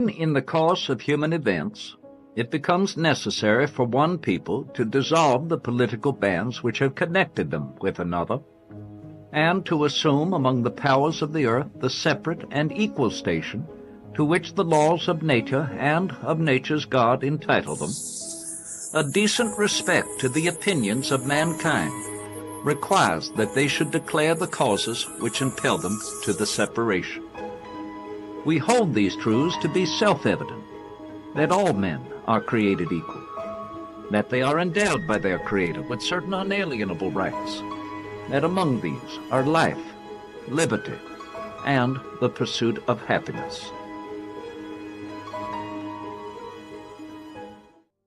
In the course of human events, it becomes necessary for one people to dissolve the political bands which have connected them with another, and to assume among the powers of the earth the separate and equal station to which the laws of nature and of nature's God entitle them. A decent respect to the opinions of mankind requires that they should declare the causes which impel them to the separation. We hold these truths to be self-evident, that all men are created equal, that they are endowed by their Creator with certain unalienable rights, that among these are life, liberty, and the pursuit of happiness.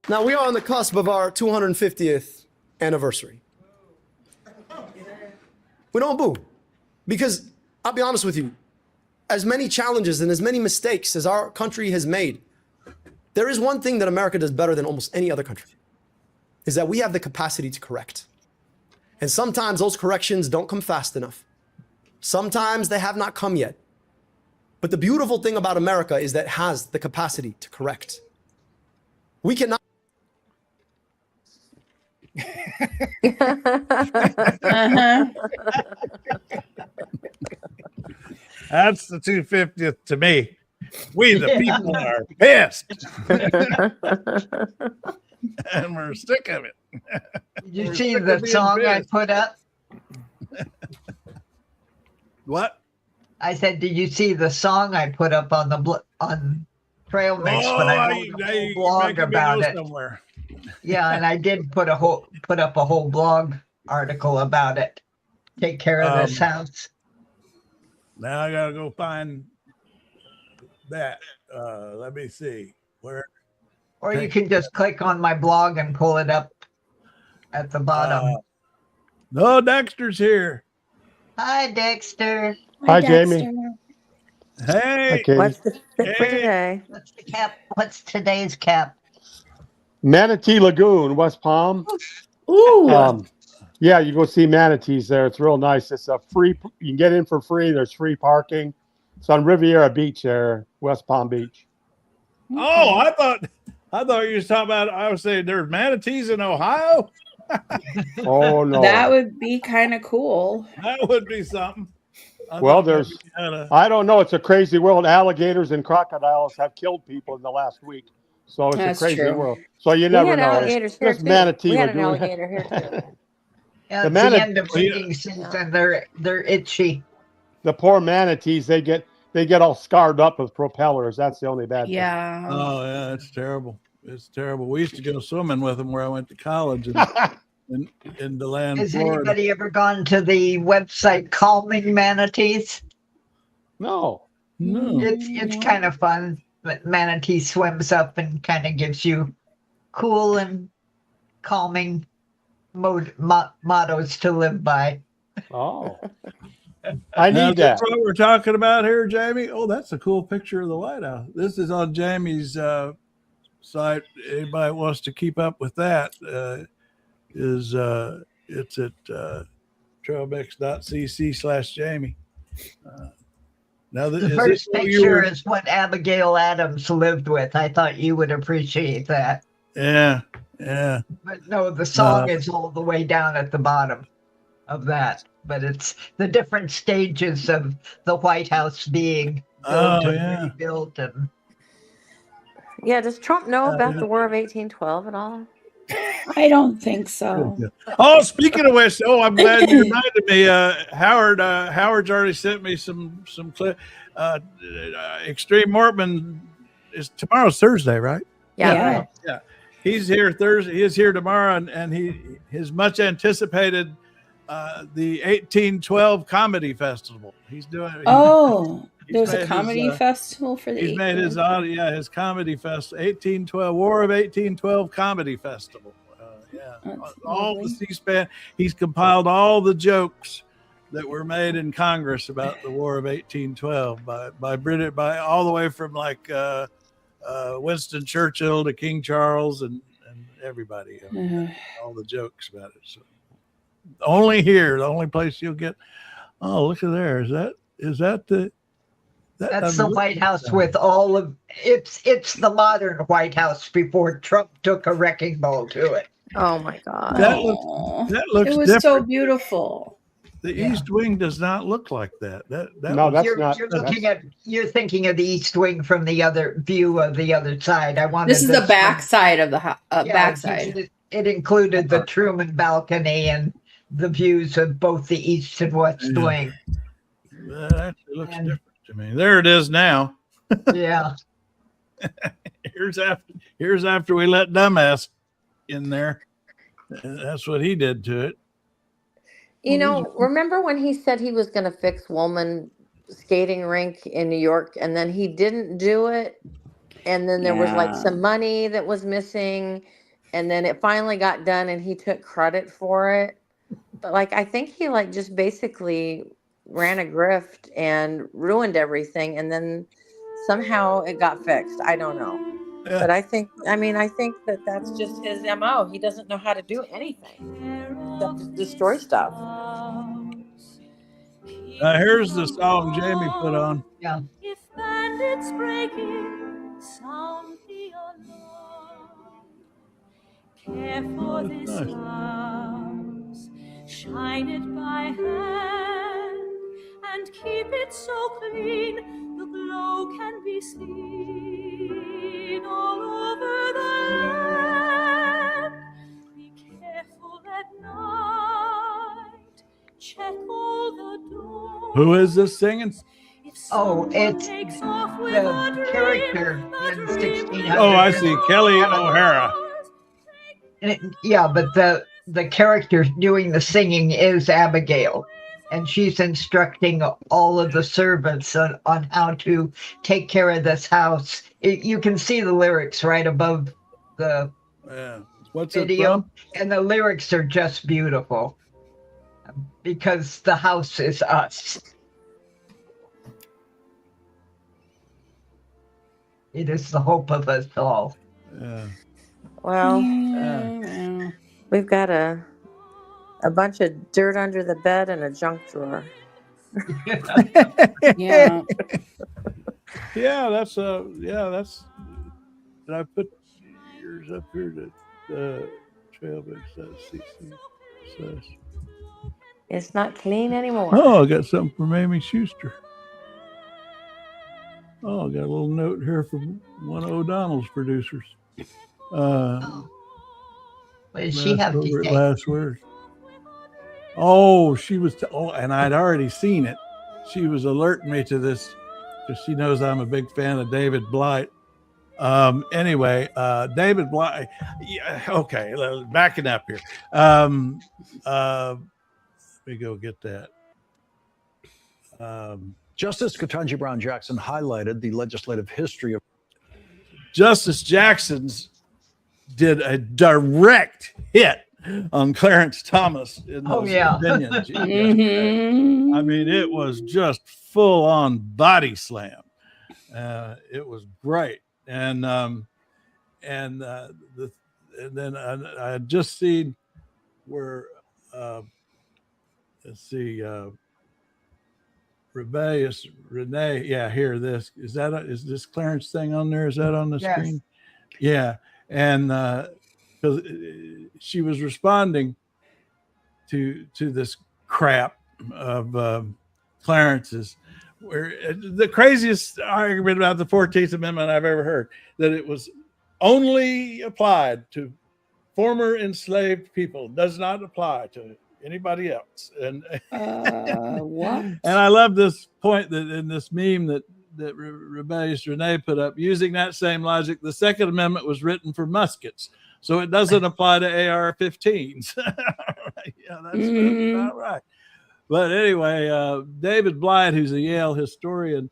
Now we are on the cusp of our 250th anniversary. We don't boo, because I'll be honest with you, as many challenges and as many mistakes as our country has made, there is one thing that America does better than almost any other country, is that we have the capacity to correct. And sometimes those corrections don't come fast enough. Sometimes they have not come yet. But the beautiful thing about America is that it has the capacity to correct. We cannot. That's the 250th to me. We the people are pissed. And we're sick of it. Did you see the song I put up? What? I said, did you see the song I put up on the on Trail Mix? But I wrote a whole blog about it. Somewhere. Yeah, and I did put up a whole blog article about it. Take care of this house. Now I gotta go find that. Let me see where. Or you can just click on my blog and pull it up at the bottom. No, Dexter's here. Hi, Dexter. Hi, Jamie. Hey. What's the tip for today? What's the cap? What's today's cap? Manatee Lagoon, West Palm. Ooh. Yeah, you go see manatees there. It's real nice. It's a free. You can get in for free. There's free parking. It's on Riviera Beach there, West Palm Beach. Oh, I thought you were talking about. I was saying there's manatees in Ohio. Oh no, that would be kind of cool. That would be something. Well, there's. I don't know. It's a crazy world. Alligators and crocodiles have killed people in the last week. So it's a crazy world. So you never know. Alligators here too. Manatee we had Lagoon. an alligator here too. Yeah, it's the end of mating season. They're itchy. The poor manatees, they get all scarred up with propellers. That's the only bad thing. Yeah. Oh yeah, it's terrible. It's terrible. We used to go swimming with them where I went to college in DeLand, Has Florida. anybody ever gone to the website Calming Manatees? No. It's kind of fun. But manatee swims up and kind of gives you cool and calming mottos to live by. Oh, I need that. That's what we're talking about here, Jamie. Oh, that's a cool picture of the lighthouse. This is on Jamie's site. Anybody wants to keep up with that? It's at trailmix.cc/Jamie. Now the first picture is what Abigail Adams lived with. I thought you would appreciate that. Yeah. But no, the song is all the way down at the bottom of that. But it's the different stages of the White House being built and rebuilt. And yeah, does Trump know about the War of 1812 at all? I don't think so. Oh, speaking of which, I'm glad you reminded me. Howard's already sent me some clip. Extreme Mortman is tomorrow's Thursday, right? Yeah. Yeah. He's here Thursday. He is here tomorrow, and his much anticipated the 1812 Comedy Festival. He's doing. There's a comedy festival for the. He's made his comedy festival, 1812 War of 1812 Comedy Festival. All the C-SPAN. He's compiled all the jokes that were made in Congress about the War of 1812 by all the way from like Winston Churchill to King Charles and everybody. All the jokes about it. So only here, the only place you'll get. Oh, look at there. Is that the? That's the White House with all of it's the modern White House before Trump took a wrecking ball to it. Oh my God. That looks it was different. so beautiful. The East Wing does not look like that. No, that's You're not. looking at you're thinking of the East Wing from the other view of the other side. I wanted This is the back side of the backside. It included the Truman balcony and the views of both the East and West Wing. That actually looks different to me. There it is now. Yeah. Here's after we let dumbass in there. That's what he did to it. You know, remember when he said he was going to fix Woolman skating rink in New York, and then he didn't do it, and then there was like some money that was missing, and then it finally got done, and he took credit for it. But like, I think he like just basically ran a grift and ruined everything, and then somehow it got fixed. I don't know. Yeah. But I think that that's just his MO. He doesn't know how to do anything except to destroy stuff. Here's the song Jamie put on. Yeah. If bandits breaking, sound the alarm. Care for this house, shine it by hand, and keep it so clean the glow can be seen all over the land. Be careful at night, check all the doors. Who is this singing? Oh, it's the character in 1600. Oh, I see. Kelly O'Hara. Yeah, but the character doing the singing is Abigail. And she's instructing all of the servants on how to take care of this house. You can see the lyrics right above the video. And the lyrics are just beautiful. Because the house is us. It is the hope of us all. Yeah. Well, we've got a bunch of dirt under the bed and a junk drawer. Yeah. That's did I put yours up here to trail base says. It's not clean anymore. Oh, I got something from Amy Schuster. Oh, I got a little note here from one of O'Donnell's producers. What did she have to say? Last words. Oh, she was, and I'd already seen it. She was alerting me to this because she knows I'm a big fan of David Blight. Anyway, David Blight. Yeah, okay, backing up here. Let me go get that. Justice Ketanji Brown Jackson highlighted the legislative history of Justice Jackson's did a direct hit on Clarence Thomas in those opinions. I mean, it was just full on body slam. It was great, and then I had just seen where let's see, rebellious Renee. Yeah, here this is is this Clarence thing on there? Is that on the screen? Yeah, and because she was responding to this crap of Clarence's, where the craziest argument about the 14th Amendment I've ever heard, that it was only applied to former enslaved people, does not apply to anybody else. And what? And I love this point that in this meme that Rebellious Renee put up, using that same logic, the Second Amendment was written for muskets, so it doesn't apply to AR-15s. Yeah, that's not right. But anyway, David Blight, who's a Yale historian,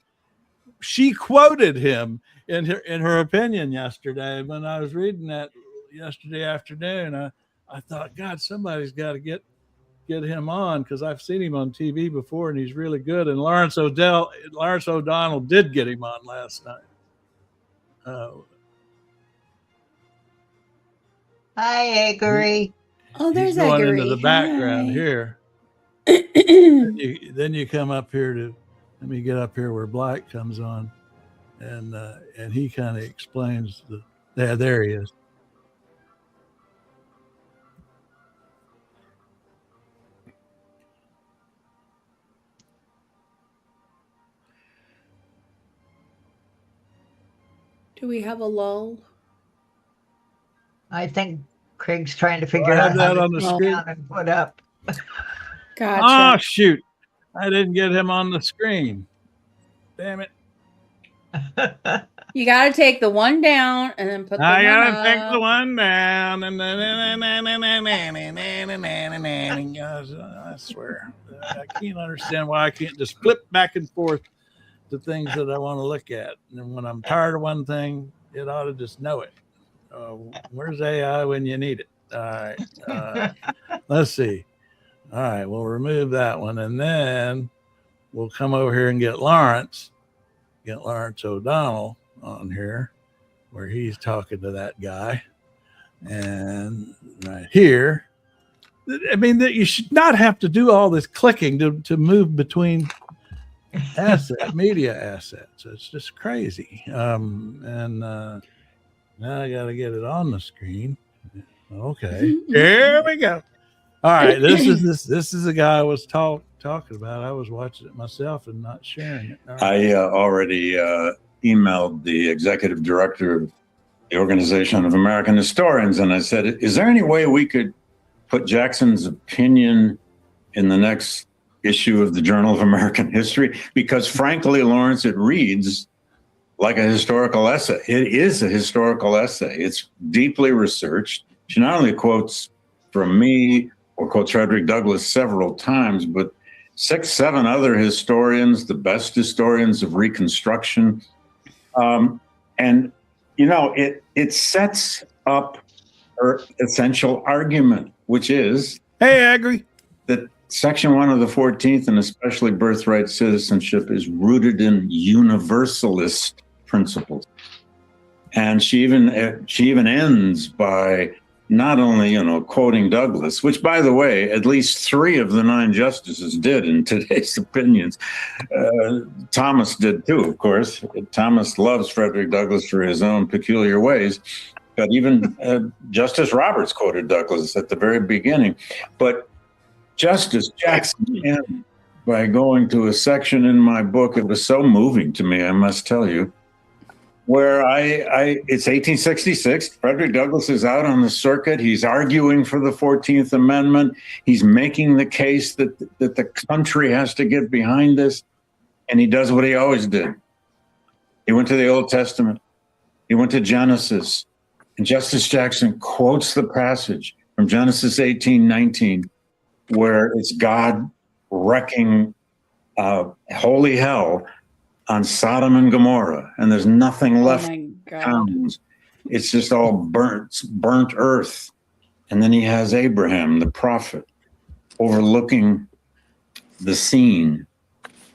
she quoted him in her opinion yesterday. When I was reading that yesterday afternoon, I thought, God, somebody's got to get him on, because I've seen him on TV before and he's really good. And Lawrence O'Donnell did get him on last night. Hi, Agri. Oh, there's He's going Agri. into the background here. Then you come up here to let me get up here where Black comes on, and he kind of explains there he is. Do we have a lull? I think Craig's trying to figure out how to put down and put up. Gotcha. Oh, shoot. I didn't get him on the screen. Damn it. You got to take the one down and then put the I one gotta up. take the one down. And I swear, I can't understand why I can't just flip back and forth to things that I want to look at. And when I'm tired of one thing, it ought to just know it. Where's AI when you need it? All right. Let's see. All right, we'll remove that one, and then we'll come over here and get Lawrence O'Donnell on here, where he's talking to that guy. And right here, I mean, that you should not have to do all this clicking to move between media assets. It's just crazy. Now I got to get it on the screen. Okay, here we go. All right, this is the guy I was talking about. I was watching it myself and not sharing it. Right. I already emailed the executive director of the Organization of American Historians, and I said, is there any way we could put Jackson's opinion in the next issue of the Journal of American History? Because frankly, Lawrence, it reads like a historical essay. It is a historical essay. It's deeply researched. She not only quotes from me or quotes Frederick Douglass several times, but 6, 7 other historians, the best historians of Reconstruction. And, you know, it sets up her essential argument, which is, hey, I agree, that Section 1 of the 14th, and especially birthright citizenship, is rooted in universalist principles. And she even ends by not only, quoting Douglas, which, by the way, at least 3 of the 9 justices did in today's opinions. Thomas did too, of course. Thomas loves Frederick Douglass for his own peculiar ways. But even Justice Roberts quoted Douglass at the very beginning. But Justice Jackson ends by going to a section in my book. It was so moving to me, I must tell you, where it's 1866. Frederick Douglass is out on the circuit. He's arguing for the 14th Amendment. He's making the case that the country has to get behind this. And he does what he always did. He went to the Old Testament. He went to Genesis. And Justice Jackson quotes the passage from Genesis 18:19, where it's God wrecking holy hell on Sodom and Gomorrah, and there's nothing left. It's just all burnt earth. And then he has Abraham, the prophet, overlooking the scene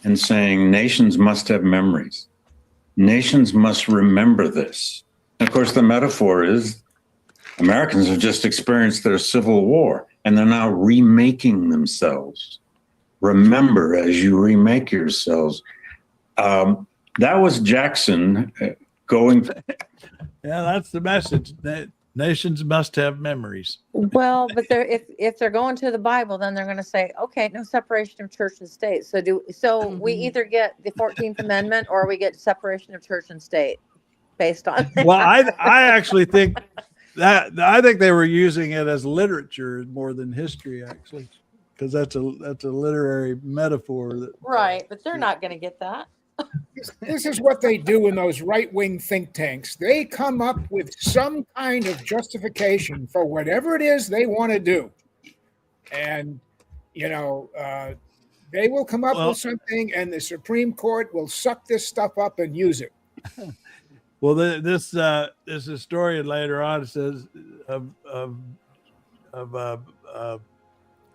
and saying, nations must have memories. Nations must remember this. And of course, the metaphor is Americans have just experienced their civil war, and they're now remaking themselves. Remember as you remake yourselves. That was Jackson going. Yeah, that's the message. Nations must have memories. Well, but if they're going to the Bible, then they're going to say, okay, no separation of church and state. So we either get the 14th Amendment or we get separation of church and state based on that. Well, I actually think I think they were using it as literature more than history, actually, because that's a literary metaphor. Right, but they're not going to get that. This is what they do in those right-wing think tanks. They come up with some kind of justification for whatever it is they want to do. And, they will come up with something, and the Supreme Court will suck this stuff up and use it. Well, this historian later on says of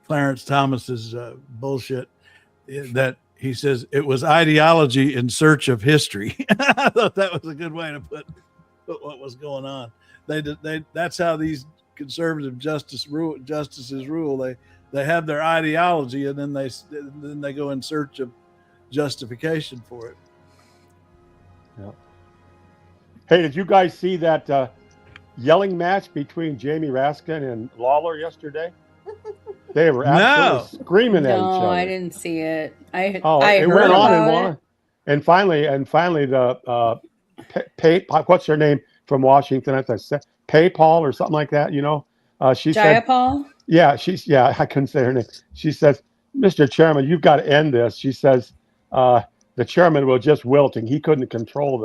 Clarence Thomas's bullshit that he says it was ideology in search of history. I thought that was a good way to put what was going on. That's how these conservative justices rule. They have their ideology, and then they go in search of justification for it. Yeah. Hey, did you guys see that yelling match between Jamie Raskin and Lawler yesterday? They were absolutely screaming at each other. No, I didn't see it. I it heard went on and about on, and finally the what's her name from Washington? I said PayPal or something like that. You know, she said, Jayapal? Yeah, I couldn't say her name. She says, "Mr. Chairman, you've got to end this." She says, "The chairman was just wilting. He couldn't control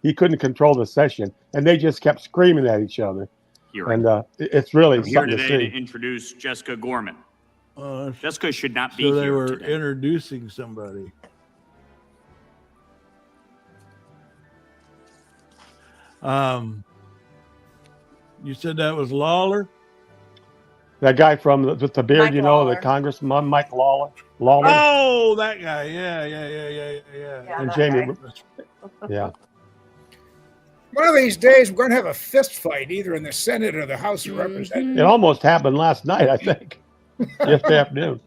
the session," and they just kept screaming at each other. Hearing. And it's really I'm here something today to to see. introduce Jessica Gorman. Jessica should not be So here they were today. introducing somebody. You said that was Lawler? That guy with the beard, Mike you know, Lawler. the Congressman Mike Lawler. Oh, that guy. Yeah. And that Jamie. guy. Yeah. One of these days, we're going to have a fist fight either in the Senate or the House of Representatives. It almost happened last night, I think. Yesterday afternoon.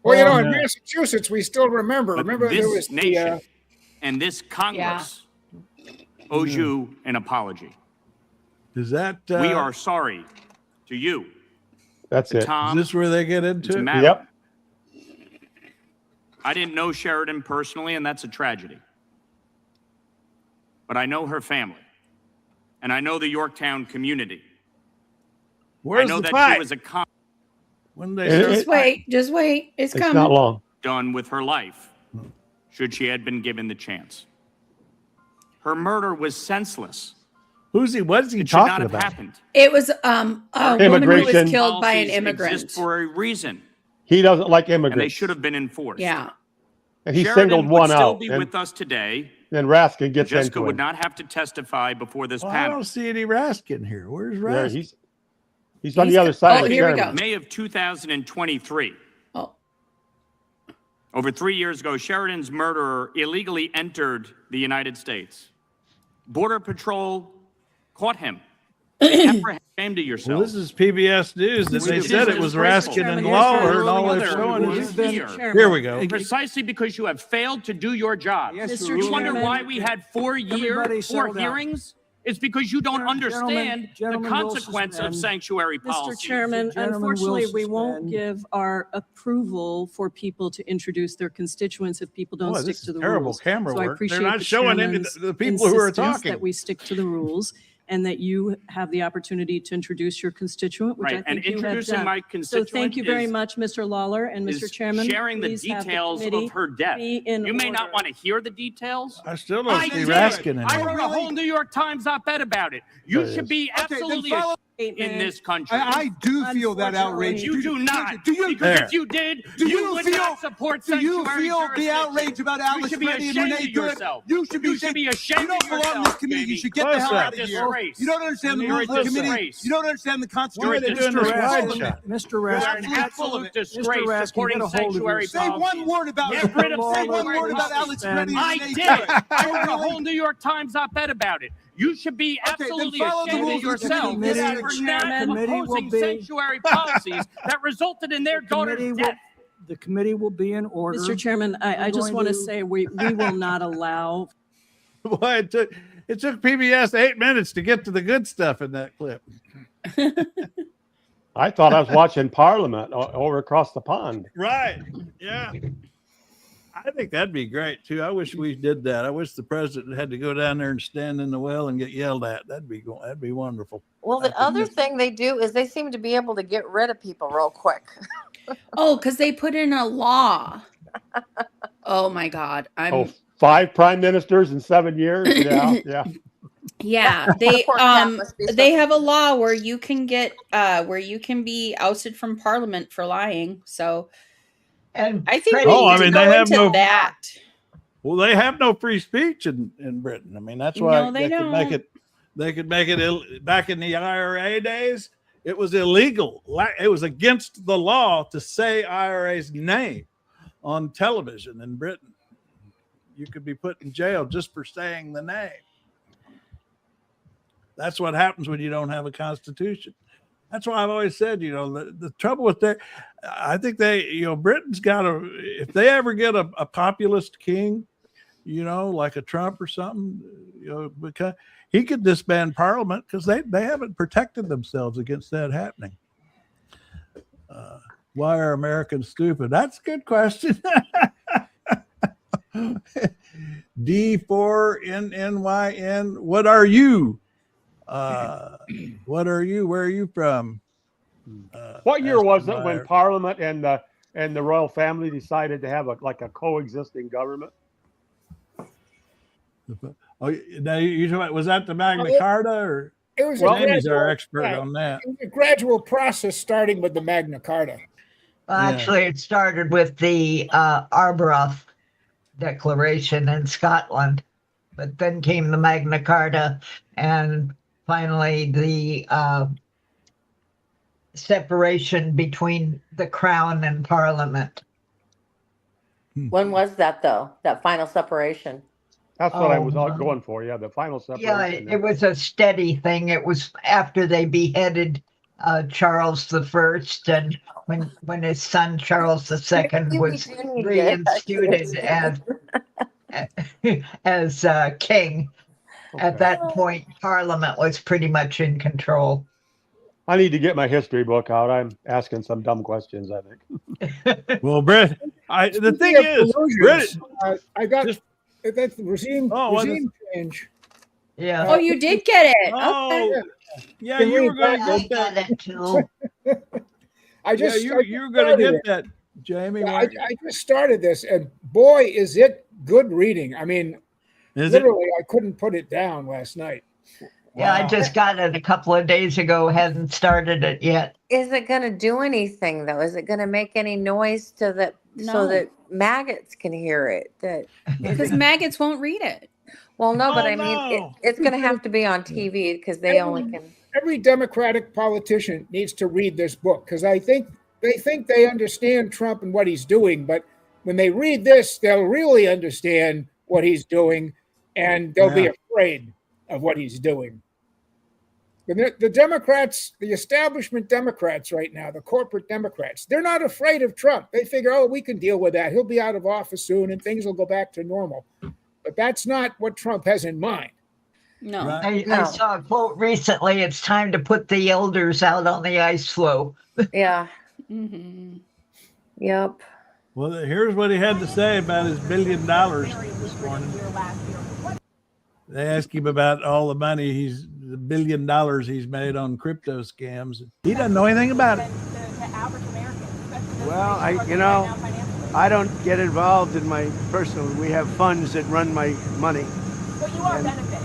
Well, you know, in Massachusetts, we still remember. But Remember, there this was nation and this Congress owes you an apology. Is that we are sorry to you. That's it. Tom, is this where they get into it? Yep. I didn't know Sheridan personally, and that's a tragedy. But I know her family, and I know the Yorktown community. Where's I know the that fight? she was a When they Just wait. It's coming. not long. done with her life, should she had been given the chance. Her murder was senseless. What is he It should not talking have about? happened. It was a woman who Immigration. was killed by an Policies immigrant. exist for a reason, He doesn't like and they immigrants. should have been enforced. Yeah. And he Sheridan singled would one still out. be And with us today. then Raskin gets Jessica into would it. not have to testify before this Well, I panel. don't see any Raskin here. Where's Yeah, Raskin? he's on the other side. Oh, of the here we chairman. go. May of 2023. Oh. Over 3 years ago, Sheridan's murderer illegally entered the United States. Border Patrol caught him. Ashamed of yourself. Well, this is PBS News, and they It said is it was disgraceful. Raskin and Here's Lawler, and all the they're other showing is is here. Here we go. Precisely because you have failed to do your job. Mr. You wonder Chairman, why we had 4 everybody settle down. hearings? It's because you don't understand Gentlemen the will consequence of suspend. sanctuary Mr. policy. Chairman, Gentlemen unfortunately, will we won't suspend. give our approval for people to introduce their constituents if people don't Boy, stick this to is the terrible rules. camera So I work. They're appreciate not the showing any chairman's the people who are insistence talking. that we stick to the rules and that you have the opportunity to introduce your constituent, which Right, I and think you have introducing done. my So constituent thank you very is- much, Mr. Lawler and Mr. is Chairman. sharing the please have details committee of her death. be in You may not order. want to hear the details. I still don't I see did. Raskin in I here. wrote a whole New York Times op-ed about it. You There it should is. be absolutely ashamed in this country. I do feel that outrage. You do not. Do you? Because There. if you did, Do you you would feel? not support Do you sanctuary feel the jurisdiction. outrage about You Alex should be Reddy and ashamed Renee of Good? yourself. You should be You should be ashamed You don't of belong in yourself, this committee. You Jamie. should get Close the hell up. out of You're a here. disgrace. You don't understand the You're a rules of the committee. disgrace. You don't understand the Why are Constitution. they doing this wide shot? Mr. You're an Raskin, absolute disgrace Raskin, supporting get a hold of sanctuary yourself. Say one policies. word about Get rid of Say one sanctuary word about policies. Alex Reddy and I Renee did. Good. I wrote a whole New York Times op-ed about it. You should be absolutely follow the ashamed of rules of the yourself committee. for not Committee will opposing be- sanctuary policies that resulted in their daughter's death. The committee will be in order. Mr. Chairman, I just want to say we will not allow Boy, it took PBS 8 minutes to get to the good stuff in that clip. I thought I was watching Parliament over across the pond. Right. Yeah. I think that'd be great too. I wish we did that. I wish the president had to go down there and stand in the well and get yelled at. That'd be wonderful. Well, the other thing they do is they seem to be able to get rid of people real quick. Oh, because they put in a law. Oh my God. Oh, 5 prime ministers in 7 years. Yeah, yeah. Yeah, they have a law where you can get where you can be ousted from Parliament for lying. So, and I think Freddie, we need to go into that. Well, they have no free speech in Britain. I mean, that's why No, they could make it. They could make it back in the IRA days. It was illegal. It was against the law to say IRA's name on television in Britain. You could be put in jail just for saying the name. That's what happens when you don't have a constitution. That's why I've always said, the trouble with that, I think Britain's got to, if they ever get a populist king, like a Trump or something, because he could disband Parliament because they haven't protected themselves against that happening. Why are Americans stupid? That's a good question. D4NNYN. What are you? What are you? Where are you from? What year was it when Parliament and the royal family decided to have a coexisting government? Oh, now you talking about, was that the Magna Carta or? It was Jamie's our expert on that. It was a gradual process starting with the Magna Carta. Well, actually, it started with the Arbroath Declaration in Scotland, but then came the Magna Carta, and finally the separation between the Crown and Parliament. When was that, though? That final separation? That's what I was going for. Yeah, the final separation. Yeah, it was a steady thing. It was after they beheaded Charles I, and when his son Charles II was reinstated as king. Okay. At that point, Parliament was pretty much in control. I need to get my history book out. I'm asking some dumb questions, I think. Well, Brett, the thing is, Brett, I got that's the regime change. Yeah. Oh, you did get it. Oh, okay. Yeah, you were going to get that too. you were going to get that, Jamie. I just started this, and boy, is it good reading. I mean, literally, I couldn't put it down last night. Yeah, wow. I just got it a couple of days ago. Hadn't started it yet. Is it going to do anything though? Is it going to make any noise so that maggots can hear it? Because maggots won't read it. Well, no, but I mean, it's going to have to be on TV because they only can. Every Democratic politician needs to read this book because I think they understand Trump and what he's doing, but when they read this, they'll really understand what he's doing, and they'll be afraid of what he's doing. The Democrats, the establishment Democrats right now, the corporate Democrats, they're not afraid of Trump. They figure, we can deal with that. He'll be out of office soon and things will go back to normal. But that's not what Trump has in mind. No. Right. I saw a quote recently. It's time to put the elders out on the ice floe. Yeah. Mm-hmm. Yep. Well, here's what he had to say about his $1 billion this morning. They asked him about all the money the $1 billion he's made on crypto scams. He doesn't know anything about it. Well, I don't get involved in my personal. We have funds that run my money. But you are benefiting.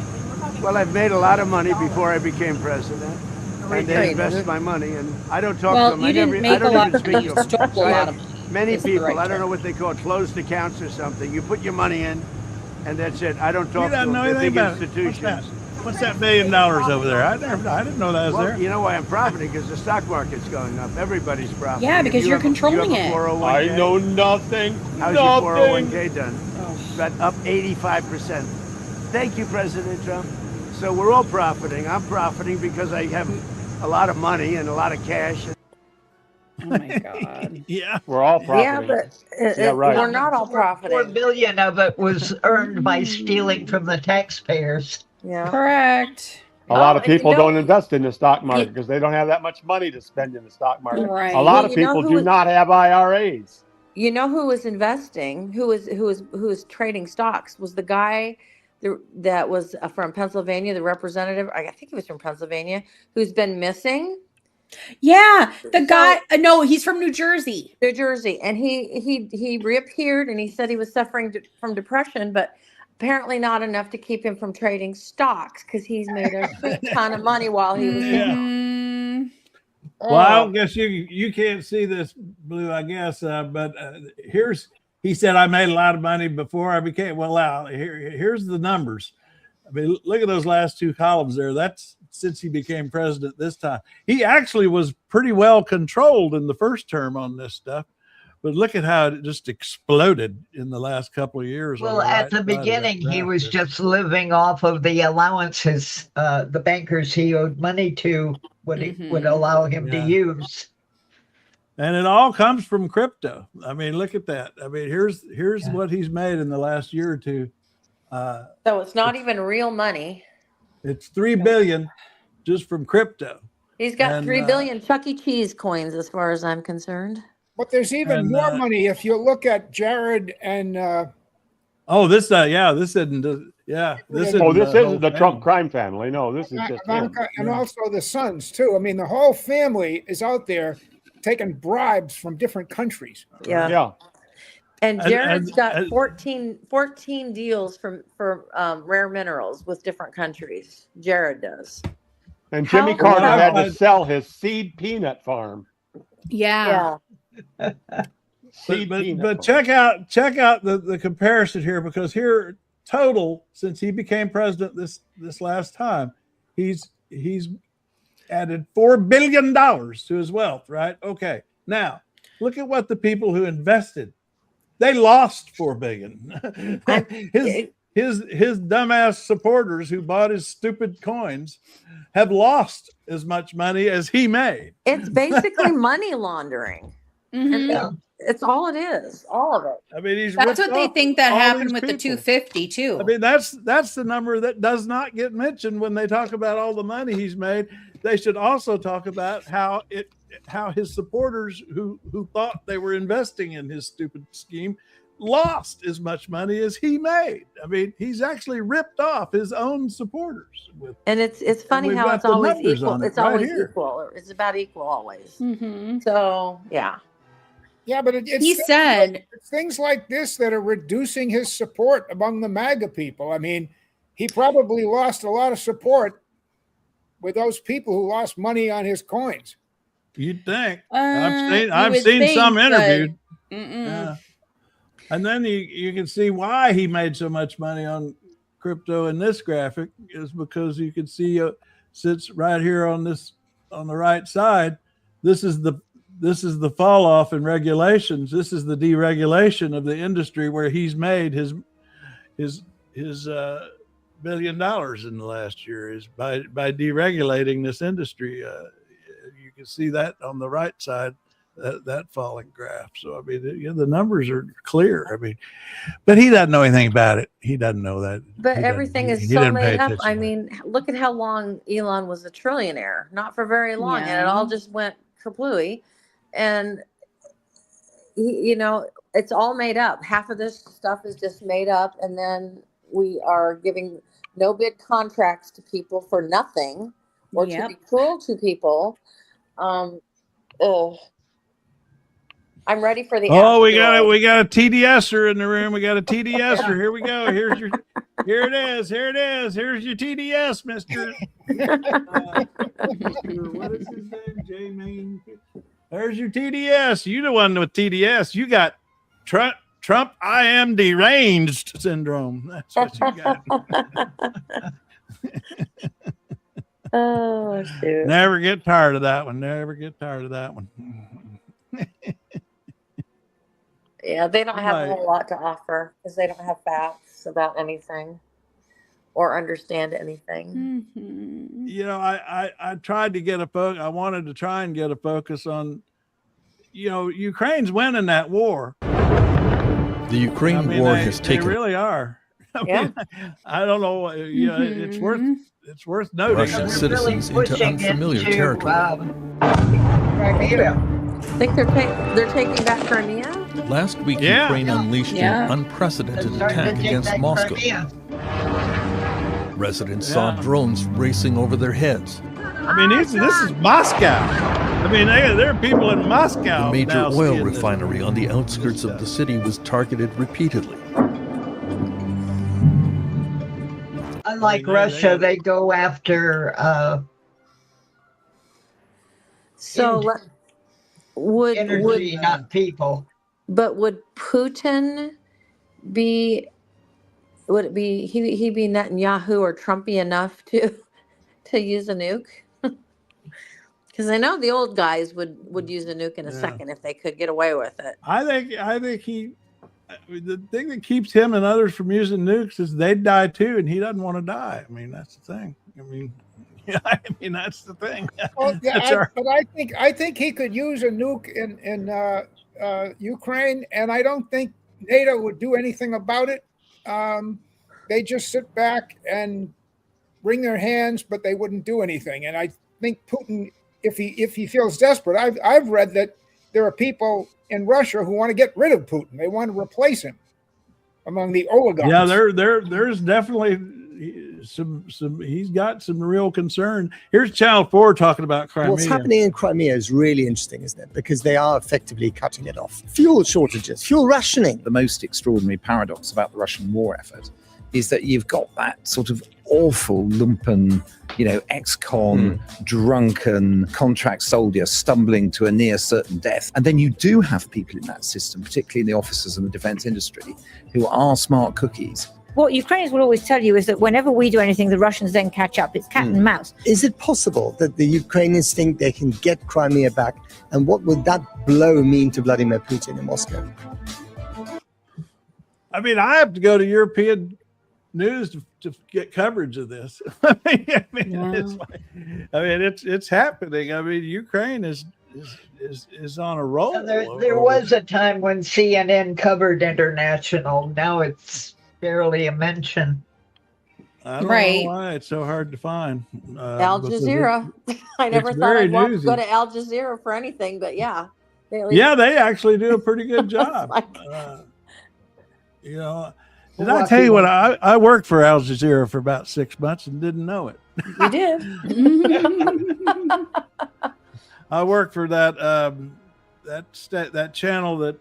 Well, I've made a lot of money before I became president, and they invest my money, and I don't talk to them. I don't even speak to them. Many people, I don't know what they call it, closed accounts or something. You put your money in, and that's it. I don't talk to them. They're big institutions. What's that $1 billion over there? I didn't know that was there. You know why I'm profiting? Because the stock market's going up. Everybody's profiting. Yeah, because you're controlling it. I know nothing. How's your 401k done? Got up 85%. Thank you, President Trump. So we're all profiting. I'm profiting because I have a lot of money and a lot of cash. Oh my God. Yeah. We're all profiting. Yeah, but we're not all profiting. $4 billion of it was earned by stealing from the taxpayers. Yeah. Correct. A lot of people don't invest in the stock market because they don't have that much money to spend in the stock market. Right. A lot of people do not have IRAs. You know who was investing? Who was trading stocks? Was the guy that was from Pennsylvania, the representative? I think he was from Pennsylvania, who's been missing. Yeah, the guy. No, he's from New Jersey. New Jersey, and he reappeared, and he said he was suffering from depression, but apparently not enough to keep him from trading stocks because he's made a ton of money while he was down. Well, I guess you can't see this, Blue, I guess, but he said, I made a lot of money before I became, here's the numbers. I mean, look at those last two columns there. That's since he became president this time. He actually was pretty well controlled in the first term on this stuff. But look at how it just exploded in the last couple of years. Well, at the beginning, he was just living off of the allowances the bankers he owed money to would allow him to use. And it all comes from crypto. I mean, look at that. I mean, here's what he's made in the last year or two. So it's not even real money. It's $3 billion just from crypto. He's got 3 billion Chuck E. Cheese coins, as far as I'm concerned. But there's even more money if you look at Jared and. This isn't. This isn't the Trump crime family. No, this is just Ivanka, and also the sons too. I mean, the whole family is out there taking bribes from different countries. Yeah. And Jared's got 14 deals for rare minerals with different countries. Jared does. And Jimmy Carter had to sell his seed peanut farm. Yeah. But check out the comparison here, because here total, since he became president this last time, he's added $4 billion to his wealth, right? Okay. Now look at what the people who invested, they lost $4 billion. his dumbass supporters who bought his stupid coins have lost as much money as he made. It's basically money laundering. Mm-hmm. It's all it is, all of it. I mean, that's what they think that happened with the 250 too. I mean, that's the number that does not get mentioned when they talk about all the money he's made. They should also talk about how his supporters who thought they were investing in his stupid scheme lost as much money as he made. I mean, he's actually ripped off his own supporters. And it's funny how it's always equal. It's always equal. It's about equal always. Mm-hmm. So yeah. Yeah, but it's things like this that are reducing his support among the MAGA people. I mean, he probably lost a lot of support with those people who lost money on his coins. You'd think. I've seen some interviewed. Yeah. And then you can see why he made so much money on crypto in this graphic is because you can see sits right here on the right side. This is the fall off in regulations. This is the deregulation of the industry where he's made his $1 billion in the last year is by deregulating this industry. You can see that on the right side, that falling graph. So I mean, the numbers are clear. I mean, but he doesn't know anything about it. He doesn't know that. But everything is so made up. I mean, look at how long Elon was a trillionaire. Not for very long, and it all just went kaplooey. And it's all made up. Half of this stuff is just made up, and then we are giving no bid contracts to people for nothing, or to be cruel to people. I'm ready for the. Oh, we got a TDSer in the room. We got a TDSer. Here we go. Here it is. Here's your TDS, Mister. What is his name? J Main. There's your TDS. You the one with TDS. You got Trump I am deranged syndrome. That's what you got. Oh, shoot. Never get tired of that one. Yeah, they don't have a whole lot to offer because they don't have facts about anything or understand anything. Mm-hmm. I tried to get I wanted to try and get a focus on, Ukraine's winning that war. The Ukraine war has taken. They really are. I don't know. It's worth noting. Russian citizens into unfamiliar territory. Think they're taking back Crimea? Last week, Ukraine unleashed an unprecedented attack against Moscow. Residents saw drones racing over their heads. I mean, this is Moscow. I mean, there are people in Moscow. The major oil refinery on the outskirts of the city was targeted repeatedly. Unlike Russia, they go after energy, not people. But would Putin be? Would it be he be Netanyahu or Trumpy enough to use a nuke? Because I know the old guys would use a nuke in a second if they could get away with it. I think the thing that keeps him and others from using nukes is they'd die too, and he doesn't want to die. I mean, that's the thing. I mean, I mean, that's the thing. Well, but I think he could use a nuke in Ukraine, and I don't think NATO would do anything about it. They just sit back and wring their hands, but they wouldn't do anything. And I think Putin, if he feels desperate, I've read that there are people in Russia who want to get rid of Putin. They want to replace him among the oligarchs. Yeah, there's definitely some. He's got some real concern. Here's Channel 4 talking about Crimea. What's happening in Crimea is really interesting, isn't it? Because they are effectively cutting it off. Fuel shortages, fuel rationing. The most extraordinary paradox about the Russian war effort is that you've got that sort of awful lumpen, ex-con, drunken contract soldier stumbling to a near certain death. And then you do have people in that system, particularly in the officers and the defense industry, who are smart cookies. What Ukrainians will always tell you is that whenever we do anything, the Russians then catch up. It's cat and mouse. Is it possible that the Ukrainians think they can get Crimea back? And what would that blow mean to Vladimir Putin in Moscow? I mean, I have to go to European news to get coverage of this. It's happening. I mean, Ukraine is on a roll. There was a time when CNN covered international. Now it's barely a mention. I don't know why it's so hard to find. Al Jazeera. I never thought I'd want to go to Al Jazeera for anything, but yeah. They actually do a pretty good job. Did I tell you what? I worked for Al Jazeera for about 6 months and didn't know it. You did. I worked for that channel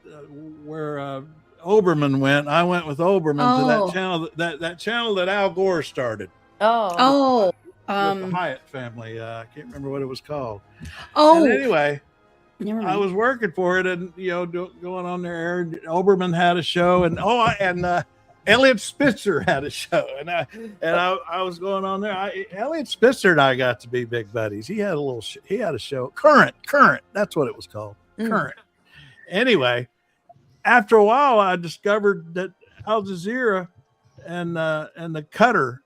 where Oberman went. I went with Oberman to that channel that channel that Al Gore started. Oh, with the Hyatt family. I can't remember what it was called. Oh, and anyway. I was working for it, and going on there. Oberman had a show, and Elliot Spitzer had a show, and I was going on there. Elliot Spitzer and I got to be big buddies. He had a show, Current. That's what it was called, Current. Anyway, after a while, I discovered that Al Jazeera and the Cutter,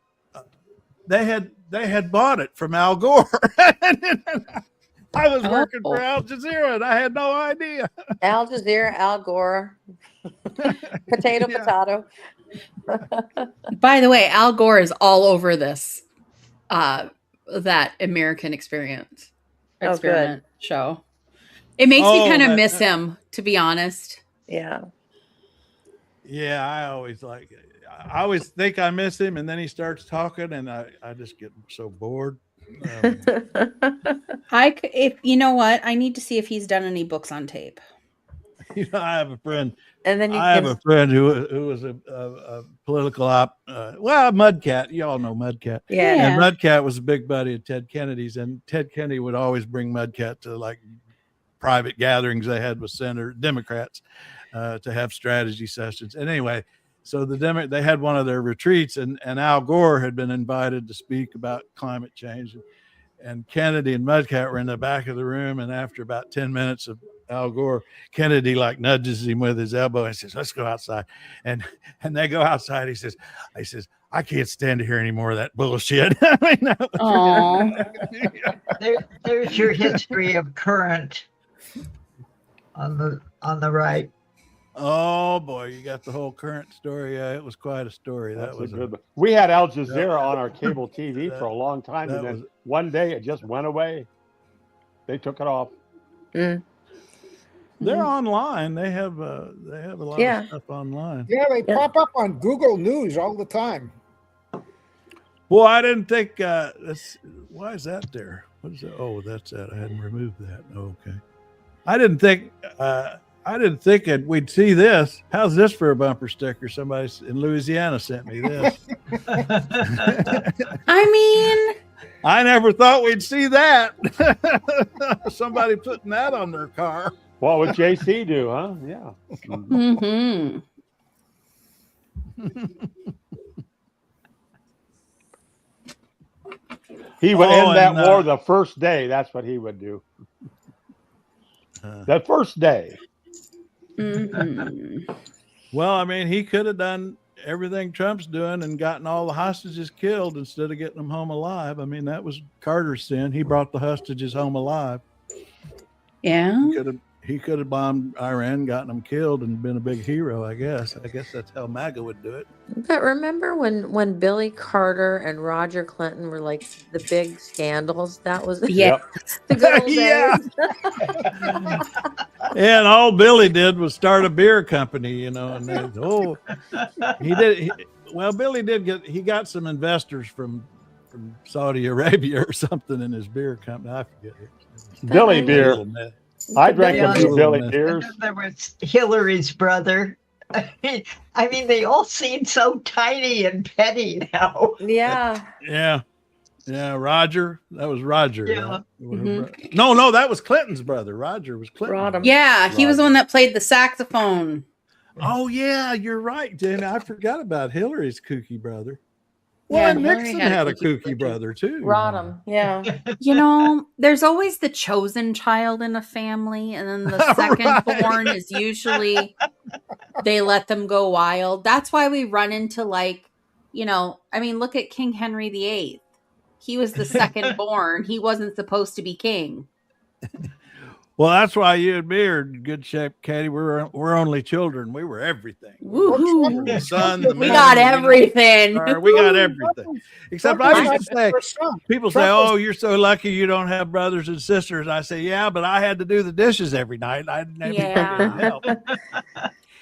they had bought it from Al Gore. I was working for Al Jazeera, and I had no idea. Al Jazeera, Al Gore, potato. By the way, Al Gore is all over this, that American experiment show. It makes me kind of miss him, to be honest. Yeah. Yeah, I always think I miss him, and then he starts talking, and I just get so bored. If you know what, I need to see if he's done any books on tape. I have a friend. And then have a friend who was a political Mudcat. You all know Mudcat. Yeah. And Mudcat was a big buddy of Ted Kennedy's, and Ted Kennedy would always bring Mudcat to like private gatherings they had with Democrats to have strategy sessions. And anyway, so they had one of their retreats, and Al Gore had been invited to speak about climate change, and Kennedy and Mudcat were in the back of the room. And after about 10 minutes of Al Gore, Kennedy nudges him with his elbow and says, "Let's go outside." And they go outside. He says, "I can't stand to hear any more of that bullshit." There's your history of Current on the right. Oh boy, you got the whole Current story. Yeah, it was quite a story. That was good. We had Al Jazeera on our cable TV for a long time, and then one day it just went away. They took it off. They're online. They have a lot of stuff online. Yeah, they pop up on Google News all the time. Well, I didn't think. Why is that there? What is that? Oh, that's that. I hadn't removed that. Oh, okay. I didn't think we'd see this. How's this for a bumper sticker? Somebody in Louisiana sent me this. I mean, I never thought we'd see that. Somebody putting that on their car. What would JC do, huh? Yeah. Mm-hmm. He would end that war the first day. That's what he would do. The first day. Mm-hmm. Well, I mean, he could have done everything Trump's doing and gotten all the hostages killed instead of getting them home alive. I mean, that was Carter's sin. He brought the hostages home alive. Yeah. He could have bombed Iran, gotten them killed, and been a big hero, I guess. I guess that's how MAGA would do it. But remember when Billy Carter and Roger Clinton were like the big scandals? That was the good old days. Yeah, and all Billy did was start a beer company, you know. And Billy got some investors from Saudi Arabia or something in his beer company. I forget it. Billy beer. I drank a few Billy beers. There was Hillary's brother. I mean, they all seem so tiny and petty now. Yeah. Yeah, Roger. That was Roger. Yeah. Right? No, that was Clinton's brother. Roger was Clinton. Yeah, he was the one that played the saxophone. Oh, yeah, you're right, Jamie. I forgot about Hillary's kooky brother. Yeah, Well, Nixon had a kooky brother, too. Rodham, yeah. You know, there's always the chosen child in a family, and then the second born is usually they let them go wild. That's why we run into, like, you know, I mean, look at King Henry VIII. He was the second born. He wasn't supposed to be king. Well, that's why you and me are in good shape, Katie. We're only children. We were everything. Woohoo! The sun, the We moon, got everything. We got everything. Except I used to say, people say, "Oh, you're so lucky you don't have brothers and sisters." I say, "Yeah, but I had to do the dishes every night. I didn't have any help."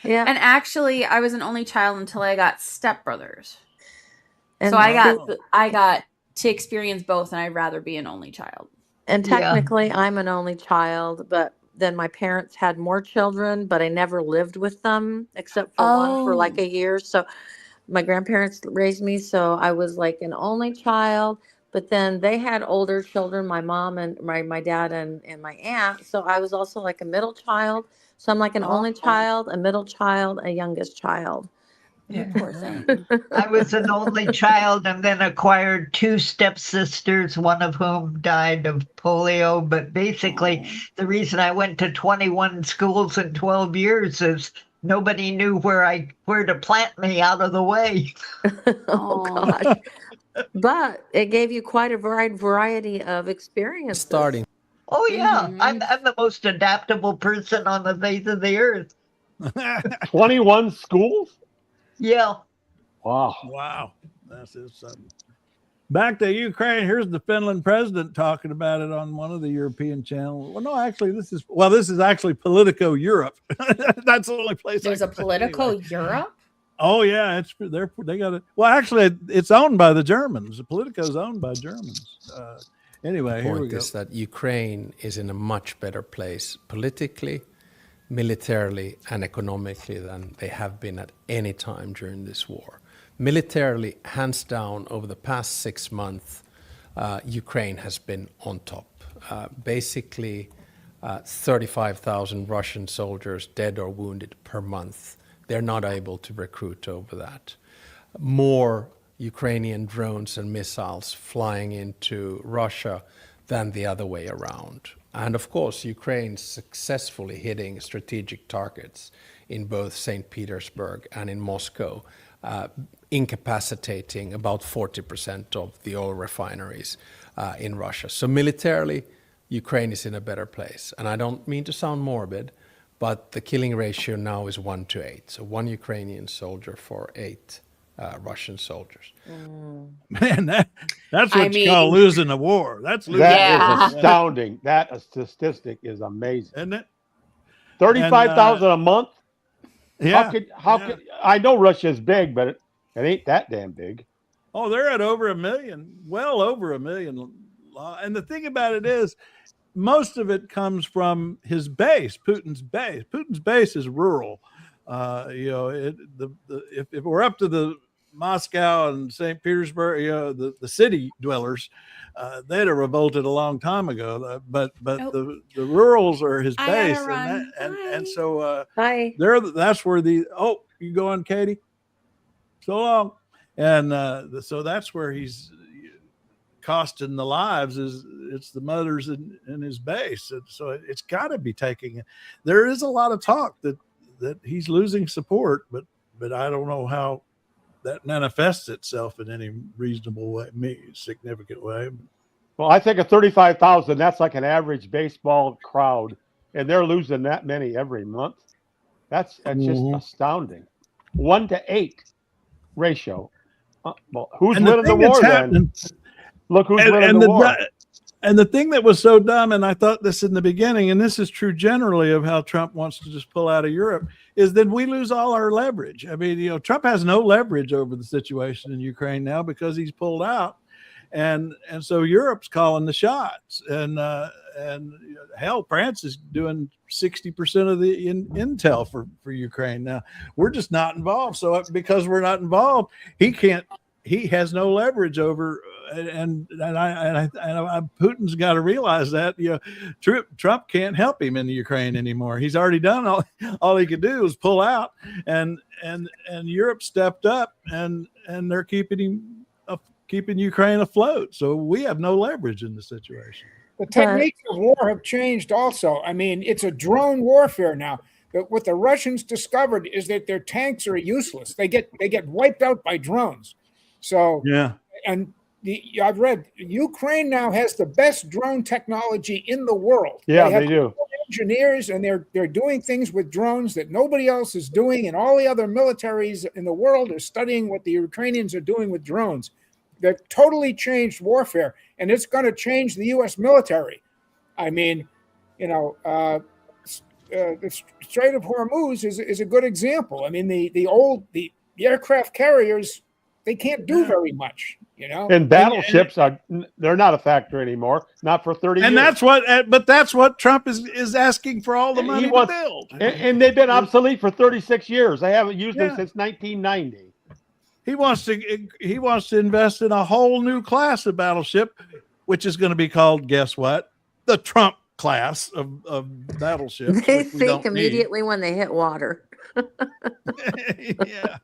Yeah. And actually, I was an only child until I got stepbrothers. And so I got to experience both, and I'd rather be an only child. And technically, I'm an only child, but then my parents had more children, but I never lived with them except for one for like a year. So my grandparents raised me, so I was like an only child. But then they had older children, my mom and my dad and my aunt. So I was also like a middle child. So I'm like an only child, a middle child, a youngest child. Poor thing. I was an only child and then acquired two stepsisters, one of whom died of polio. But basically, the reason I went to 21 schools in 12 years is nobody knew where to plant me out of the way. Oh, gosh. But it gave you quite a variety of experiences. Starting. Oh, yeah. I'm the most adaptable person on the face of the earth. 21 schools? Yeah. Wow. That's something. Back to Ukraine. Here's the Finland president talking about it on one of the European channels. Well, no, actually, this is actually Politico Europe. That's the only place. There's a Politico Europe? Oh yeah, they got it. Well, actually, it's owned by the Germans. The Politico is owned by Germans. Anyway, here we go. The point is that Ukraine is in a much better place politically, militarily, and economically than they have been at any time during this war. Militarily, hands down, over the past 6 months, Ukraine has been on top. Basically, 35,000 Russian soldiers dead or wounded per month. They're not able to recruit over that. More Ukrainian drones and missiles flying into Russia than the other way around. And of course, Ukraine successfully hitting strategic targets in both St. Petersburg and in Moscow, incapacitating about 40% of the oil refineries in Russia. So militarily, Ukraine is in a better place. And I don't mean to sound morbid, but the killing ratio now is 1-8. So 1 Ukrainian soldier for 8 Russian soldiers. Man, that's what you call losing a war. That's losing. That is astounding. That statistic is amazing. Isn't it? 35,000 a month? Yeah. How could I know Russia's big, but it ain't that damn big. Oh, they're at over 1 million, well over 1 million. And the thing about it is, most of it comes from his base, Putin's base. Putin's base is rural. If we're up to the Moscow and St. Petersburg, the city dwellers, they'd have revolted a long time ago. But the rurals are his base, and so that's where you go on, Katie. So long, and so that's where he's costing the lives. It's the mothers in his base, and so it's got to be taking. There is a lot of talk that he's losing support, but I don't know how that manifests itself in any reasonable way, significant way. Well, I think of 35,000, that's like an average baseball crowd, and they're losing that many every month. That's just astounding. 1-to-8 ratio. Well, who's winning the war then? Look who's winning the war. And the thing that was so dumb, and I thought this in the beginning, and this is true generally of how Trump wants to just pull out of Europe, is that we lose all our leverage. I mean, Trump has no leverage over the situation in Ukraine now because he's pulled out. And so Europe's calling the shots, and hell, France is doing 60% of the intel for Ukraine now. We're just not involved. So because we're not involved, he has no leverage over, and Putin's got to realize that Trump can't help him in the Ukraine anymore. He's already done all he could do was pull out, and Europe stepped up, and they're keeping Ukraine afloat. So we have no leverage in the situation. The techniques of war have changed also. I mean, it's a drone warfare now. But what the Russians discovered is that their tanks are useless. They get wiped out by drones. So yeah, and I've read Ukraine now has the best drone technology in the world. Yeah, they do. Engineers, and they're doing things with drones that nobody else is doing, and all the other militaries in the world are studying what the Ukrainians are doing with drones. They've totally changed warfare, and it's going to change the U.S. military. I mean, the Strait of Hormuz is a good example. I mean, the aircraft carriers, they can't do very much, And battleships they're not a factor anymore, not for 30 and years. That's what Trump is asking for all the money to build. And they've been obsolete for 36 years. They haven't used them since 1990. He wants to invest in a whole new class of battleship, which is going to be called, guess what? The Trump class of battleships. They sink immediately when they hit water. Yeah.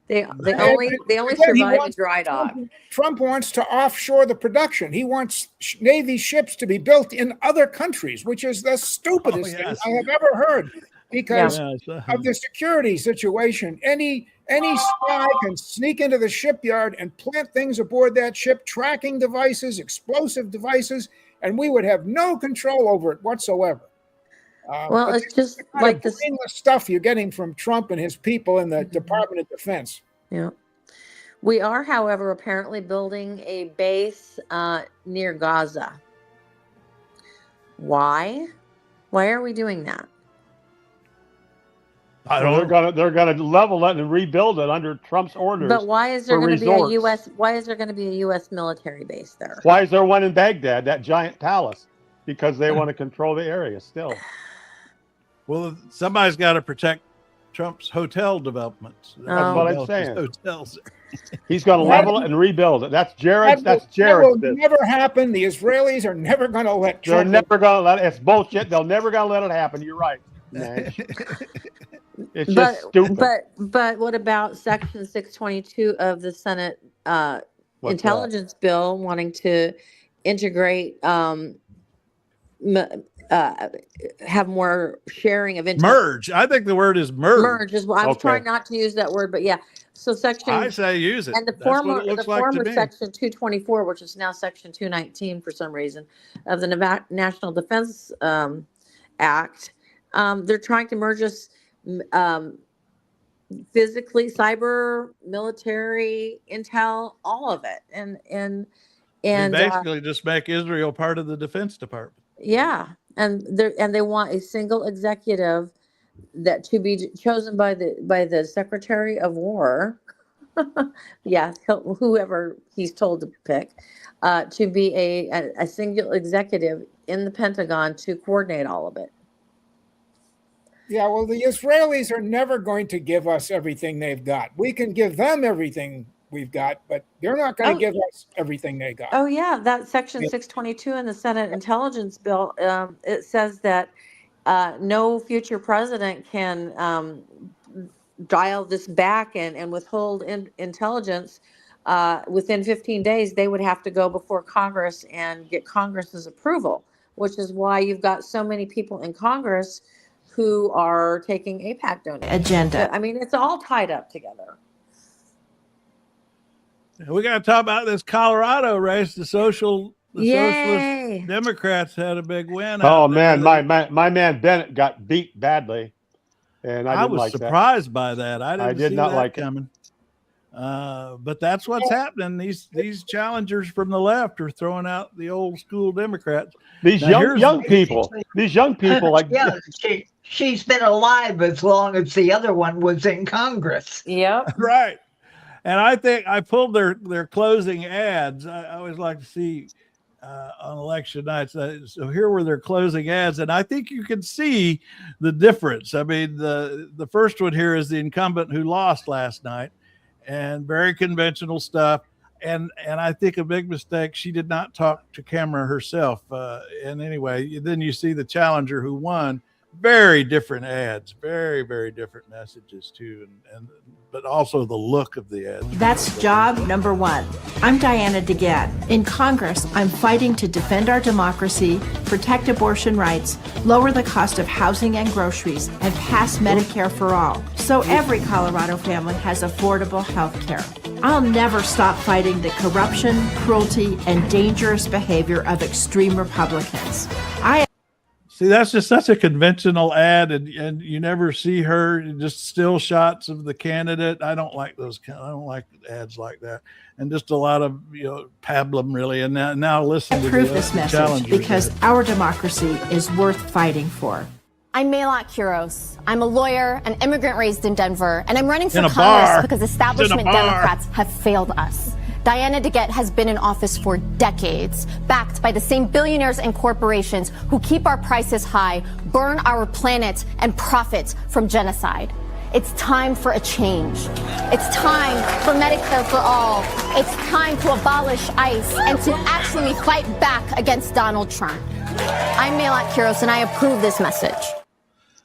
They only survive in dry dock. Trump wants to offshore the production. He wants Navy ships to be built in other countries, which is the stupidest thing I have ever heard. Because of the security situation, any spy can sneak into the shipyard and plant things aboard that ship, tracking devices, explosive devices, and we would have no control over it whatsoever. Well, it's just like the stuff you're getting from Trump and his people in the Department of Defense. Yeah. We are, however, apparently building a base near Gaza. Why? Why are we doing that? They're gonna level it and rebuild it under Trump's orders. But why is there going to be a U.S. Why is there going to be a U.S. military base there? Why is there one in Baghdad, that giant palace? Because they want to control the area still. Well, somebody's got to protect Trump's hotel developments. That's what I'm saying. Hotels. He's going to level it and rebuild it. That's Jared's. That will never happen. The Israelis are never going to let Trump. They're never going to let it. It's bullshit. They're never going to let it happen. You're right, Nash. It's just stupid. But what about Section 622 of the Senate intelligence bill wanting to integrate, have more sharing of intelligence? Merge. I think the word is merge. Merge is what I was trying not to use that word, but yeah. So section. I say use it. And the former Section 224, which is now Section 219 for some reason, of the National Defense Act. They're trying to merge us. Physically, cyber, military, intel, all of it, and basically just make Israel part of the Defense Department. Yeah, and they want a single executive that to be chosen by the Secretary of War. Yeah, whoever he's told to pick, to be a single executive in the Pentagon to coordinate all of it. Yeah, well, the Israelis are never going to give us everything they've got. We can give them everything we've got, but they're not going to give us everything they got. Oh, yeah, that Section 622 in the Senate Intelligence Bill, it says that no future president can dial this back and withhold intelligence. Within 15 days, they would have to go before Congress and get Congress's approval, which is why you've got so many people in Congress who are taking AIPAC donations. Agenda. I mean, it's all tied up together. We got to talk about this Colorado race. The socialist Democrats had a big win. Oh man, my man Bennett got beat badly, and I was like surprised by that. I did see not that like coming. But that's what's happening. These challengers from the left are throwing out the old school Democrats. These young people like she's been alive as long as the other one was in Congress. Yep. Right. And I think I pulled their closing ads. I always like to see on election nights. So here were their closing ads, and I think you can see the difference. I mean, the first one here is the incumbent who lost last night, and very conventional stuff. And I think a big mistake, she did not talk to camera herself. And anyway, then you see the challenger who won. Very different ads, very, very different messages too, but also the look of the ads. That's job number one. I'm Diana DeGette. In Congress, I'm fighting to defend our democracy, protect abortion rights, lower the cost of housing and groceries, and pass Medicare for all, so every Colorado family has affordable health care. I'll never stop fighting the corruption, cruelty, and dangerous behavior of extreme Republicans. See, that's just such a conventional ad, and you never see her, just still shots of the candidate. I don't like ads like that, and just a lot of pablum really. And now listen to approve this message because our democracy is worth fighting for. I'm Maylot Kuros. I'm a lawyer, an immigrant raised in Denver, and I'm running for In a Congress bar. because establishment In a bar. Democrats have failed us. Diana DeGette has been in office for decades, backed by the same billionaires and corporations who keep our prices high, burn our planet, and profit from genocide. It's time for a change. It's time for Medicare for all. It's time to abolish ICE and to actually fight back against Donald Trump. I'm Maylot Kuros, and I approve this message.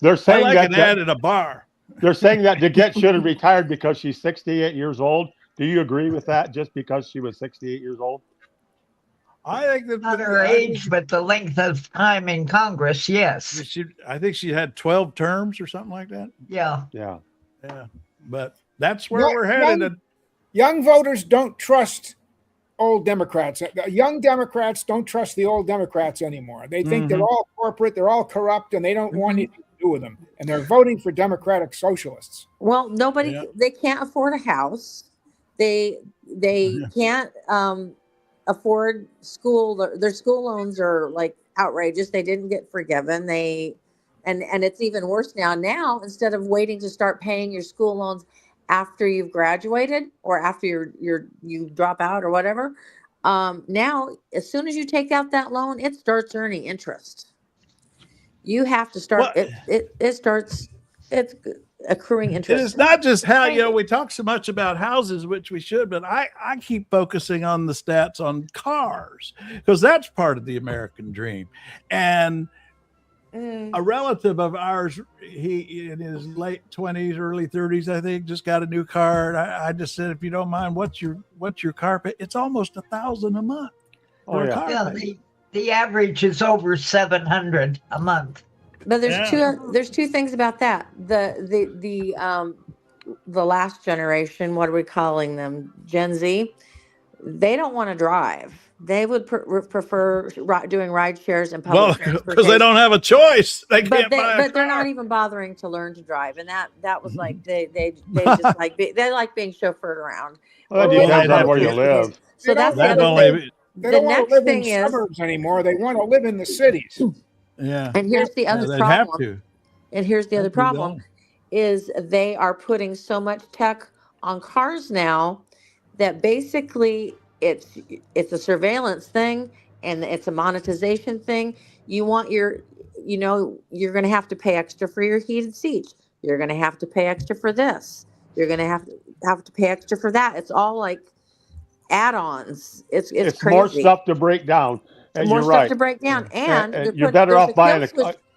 They're saying I like that an ad at a bar. They're saying that DeGette should have retired because she's 68 years old. Do you agree with that? Just because she was 68 years old? I think that Not her age, but the length of time in Congress, yes. I think she had 12 terms or something like that. Yeah. Yeah. But that's where we're headed. Young voters don't trust old Democrats. Young Democrats don't trust the old Democrats anymore. They think they're all corporate, they're all corrupt, and they don't want anything to do with them. And they're voting for Democratic socialists. Well, they can't afford a house. They can't afford school. Their school loans are like outrageous. They didn't get forgiven. And it's even worse now. Now, instead of waiting to start paying your school loans after you've graduated or after you drop out or whatever, now as soon as you take out that loan, it starts earning interest. You have to start. It's accruing interest. It's not just how we talk so much about houses, which we should, but I keep focusing on the stats on cars because that's part of the American dream. And a relative of ours, he in his late 20s, early 30s, I think, just got a new car. I just said, if you don't mind, what's your car pay? It's almost $1,000 a month. The average is over $700 a month. But there's two things about that. The last generation, what are we calling them? Gen Z. They don't want to drive. They would prefer doing ride shares and public transportation. Because they don't have a choice. They can't buy a But they're car. not even bothering to learn to drive, and that was like they just like they like being chauffeured around. Well, that depends on where you live. So that's the They other thing. don't The want next to live thing in is, suburbs anymore. They want to live in the cities. Yeah. and here's the other they'd problem. have to. And here's the other They'd problem go. is they are putting so much tech on cars now that basically it's a surveillance thing and it's a monetization thing. You want you're going to have to pay extra for your heated seats. You're going to have to pay extra for this. You're going to have to pay extra for that. It's all like add-ons. It's crazy. More stuff to break down. And More you're stuff right. to break down. And you're better off buying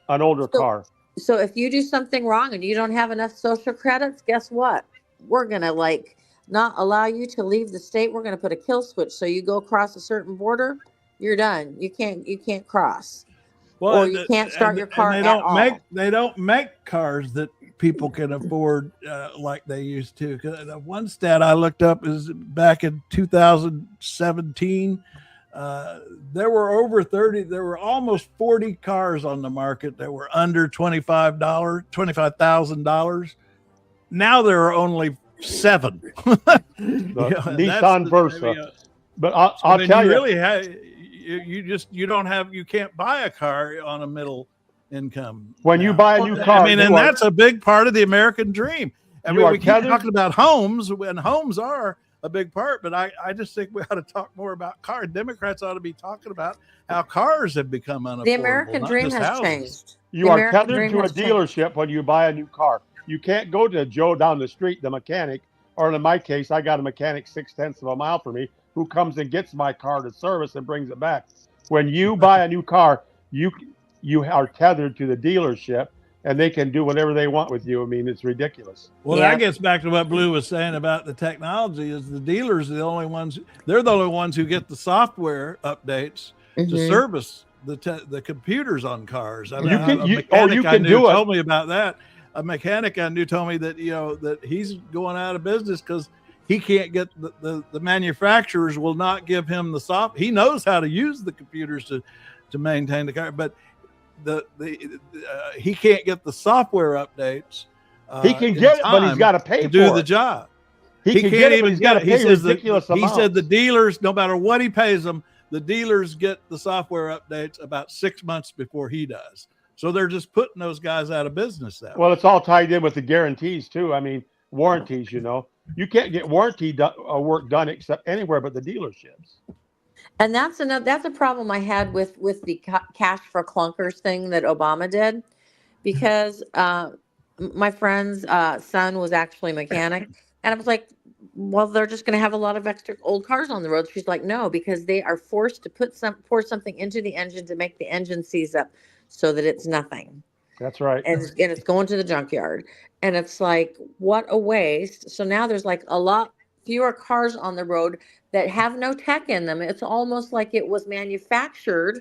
an older car. So if you do something wrong and you don't have enough social credits, guess what? We're going to not allow you to leave the state. We're going to put a kill switch. So you go across a certain border, you're done. You can't cross. Well, or you can't start your car they at don't all. They don't make cars that people can afford like they used to. One stat I looked up is back in 2017, there were almost 40 cars on the market that were under $25,000. Now there are only 7. Nissan Versa. But I'll tell you, really you can't buy a car on a middle income. When you buy a new car, that's a big part of the American dream. We keep talking about homes, and homes are a big part, but I just think we ought to talk more about cars. Democrats ought to be talking about how cars have become unaffordable. The American dream has changed. You are tethered to a dealership when you buy a new car. You can't go to Joe down the street, the mechanic, or in my case, I got a mechanic 0.6 of a mile from me who comes and gets my car to service and brings it back. When you buy a new car, you are tethered to the dealership, and they can do whatever they want with you. I mean, it's ridiculous. Well, that gets back to what Blue was saying about the technology. Is the dealers are the only ones? They're the only ones who get the software updates to service the computers on cars. I mean, told me about that. A mechanic I knew told me that that he's going out of business because he can't get the manufacturers will not give him the software. He knows how to use the computers to maintain the car, but he can't get the software updates. He can get it, but he's got to pay to do the job. He can't even get it. He says he said the dealers, no matter what he pays them, the dealers get the software updates about 6 months before he does. So they're just putting those guys out of business. Well, it's all tied in with the guarantees too. I mean, warranties. You can't get warranty work done except anywhere but the dealerships. And that's a problem I had with the cash for clunkers thing that Obama did, because my friend's son was actually a mechanic, and I was like, well, they're just going to have a lot of extra old cars on the road. She's like, no, because they are forced to pour something into the engine to make the engine seize up so that it's nothing. That's right. And it's going to the junkyard. And it's like, what a waste. So now there's like a lot fewer cars on the road that have no tech in them. It's almost like it was manufactured.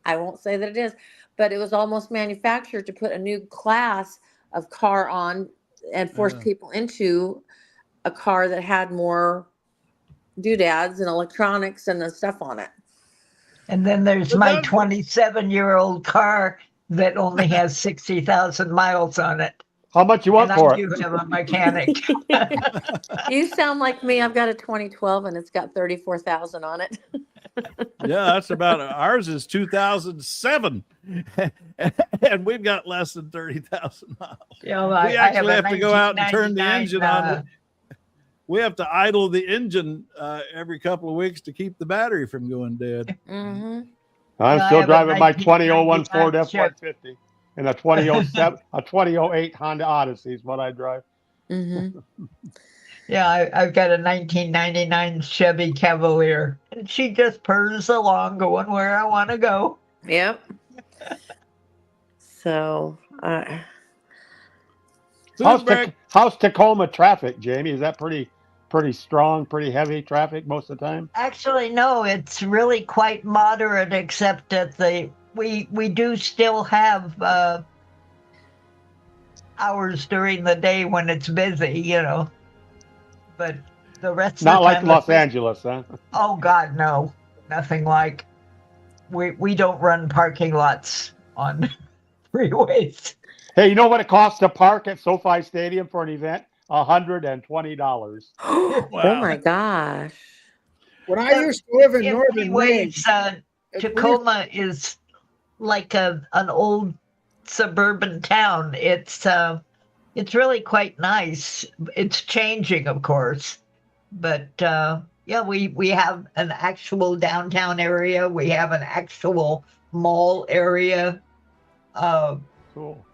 I won't say that it is, but it was almost manufactured to put a new class of car on and force people into a car that had more doodads and electronics and the stuff on it. And then there's my 27-year-old car that only has 60,000 miles on it. How much you want for it? I do have a mechanic. You sound like me. I've got a 2012 and it's got 34,000 on it. Yeah, that's about ours is 2007, and we've got less than 30,000 miles. Yeah, we actually have to go out and turn the engine on. We have to idle the engine every couple of weeks to keep the battery from going dead. Mm-hmm. I'm still driving my 2001 Ford F-150 and a 2007, a 2008 Honda Odyssey is what I drive. Mm-hmm. Yeah, I've got a 1999 Chevy Cavalier, and she just purrs along, going where I want to go. Yep. So, how's Tacoma traffic, Jamie? Is that pretty strong, pretty heavy traffic most of the time? Actually, no, it's really quite moderate, except that we do still have hours during the day when it's busy, but the rest not of the like time, Los Angeles, huh? Oh God, no, nothing like. We don't run parking lots on freeways. Hey, you know what it costs to park at SoFi Stadium for an event? $120. Wow. Oh my gosh! When I used to live in Northern Maine, Tacoma is like an old suburban town. It's really quite nice. It's changing, of course, but yeah, we have an actual downtown area. We have an actual mall area. Cool.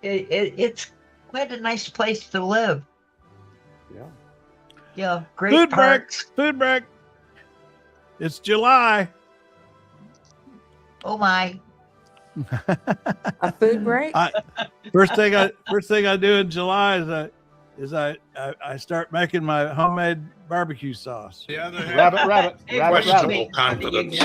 It's quite a nice place to live. Yeah. Yeah. Great parks. Food break. It's July. Oh my. A food break? First thing I do in July is I start making my homemade barbecue sauce. The other rabbit. Questionable confidence.